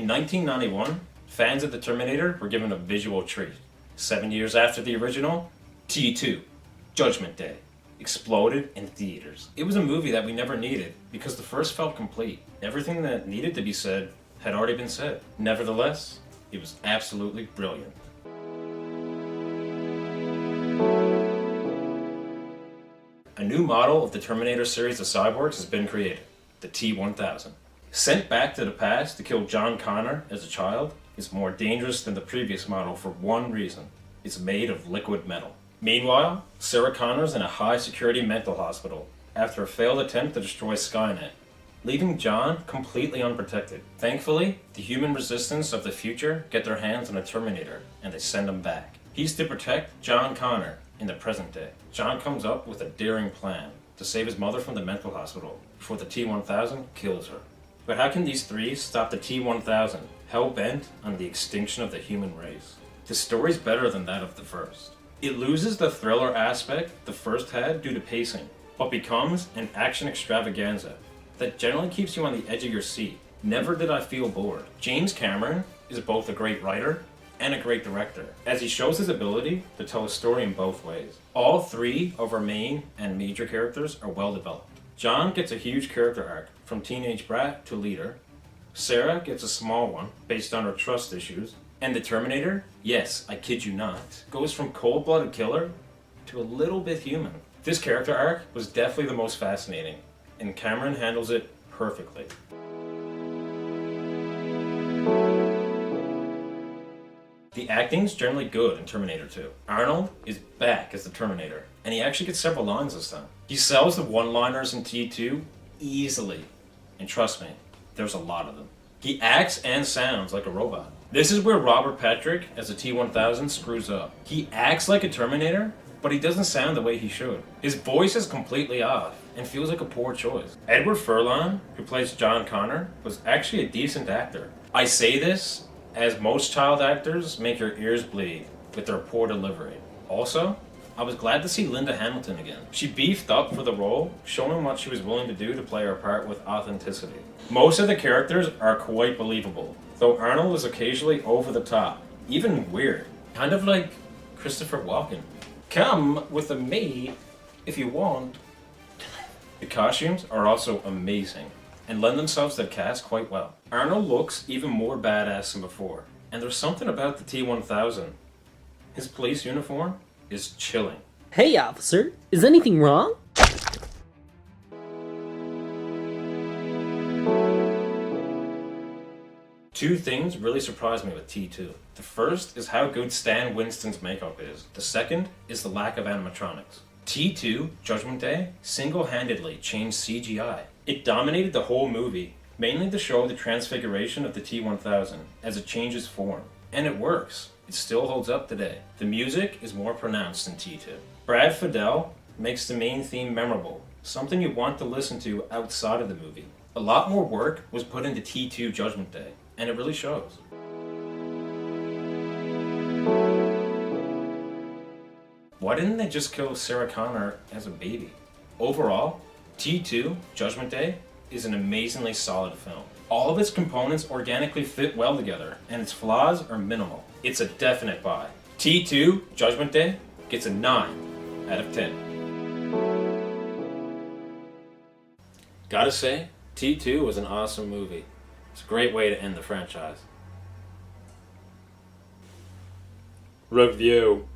In 1991, fans of the Terminator were given a visual treat. 7 years after the original, T2, Judgment Day, exploded in theaters. It was a movie that we never needed because the first felt complete. Everything that needed to be said had already been said. Nevertheless, it was absolutely brilliant. A new model of the Terminator series of cyborgs has been created, the T-1000. Sent back to the past to kill John Connor as a child, it's more dangerous than the previous model for one reason. It's made of liquid metal. Meanwhile, Sarah Connor's in a high-security mental hospital after a failed attempt to destroy Skynet, leaving John completely unprotected. Thankfully, the human resistance of the future get their hands on a Terminator, and they send him back. He's to protect John Connor in the present day. John comes up with a daring plan to save his mother from the mental hospital before the T-1000 kills her. But how can these three stop the T-1000, hell-bent on the extinction of the human race? The story's better than that of the first. It loses the thriller aspect the first had due to pacing, but becomes an action extravaganza that generally keeps you on the edge of your seat. Never did I feel bored. James Cameron is both a great writer and a great director, as he shows his ability to tell a story in both ways. All three of our main and major characters are well developed. John gets a huge character arc, from teenage brat to leader. Sarah gets a small one, based on her trust issues. And the Terminator, yes, I kid you not, goes from cold-blooded killer to a little bit human. This character arc was definitely the most fascinating, and Cameron handles it perfectly. The acting's generally good in Terminator 2. Arnold is back as the Terminator, and he actually gets several lines this time. He sells the one-liners in T2 easily, and trust me, there's a lot of them. He acts and sounds like a robot. This is where Robert Patrick as a T-1000 screws up. He acts like a Terminator, but he doesn't sound the way he should. His voice is completely off and feels like a poor choice. Edward Furlong, who plays John Connor, was actually a decent actor. I say this as most child actors make your ears bleed with their poor delivery. Also, I was glad to see Linda Hamilton again. She beefed up for the role, showing what she was willing to do to play her part with authenticity. Most of the characters are quite believable, though Arnold is occasionally over the top, even weird. Kind of like Christopher Walken. Come with me if you want. The costumes are also amazing, and lend themselves to the cast quite well. Arnold looks even more badass than before, and there's something about the T-1000. His police uniform is chilling. Hey officer, is anything wrong? Two things really surprised me with T2. The first is how good Stan Winston's makeup is. The second is the lack of animatronics. T2, Judgment Day, single-handedly changed CGI. It dominated the whole movie, mainly to show the transfiguration of the T-1000 as it changes form. And it works. It still holds up today. The music is more pronounced than T2. Brad Fiedel makes the main theme memorable, something you want to listen to outside of the movie. A lot more work was put into T2 Judgment Day, and it really shows. Why didn't they just kill Sarah Connor as a baby? Overall, T2 Judgment Day is an amazingly solid film. All of its components organically fit well together, and its flaws are minimal. It's a definite buy. T2 Judgment Day gets a 9 out of 10. Gotta say, T2 was an awesome movie. It's a great way to end the franchise. Review.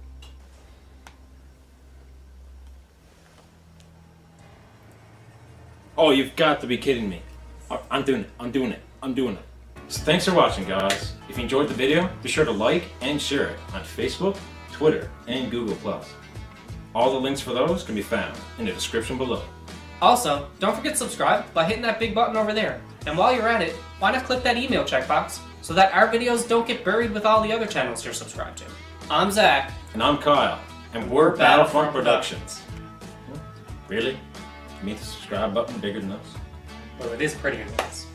Oh, you've got to be kidding me. I'm doing it. So thanks for watching, guys. If you enjoyed the video, be sure to like and share it on Facebook, Twitter, and Google+. All the links for those can be found in the description below. Also, don't forget to subscribe by hitting that big button over there. And while you're at it, why not click that email checkbox so that our videos don't get buried with all the other channels you're subscribed to. I'm Zack. And I'm Kyle. And we're Battlefront Productions. Really? You mean the subscribe button bigger than us? Well, it is prettier than us.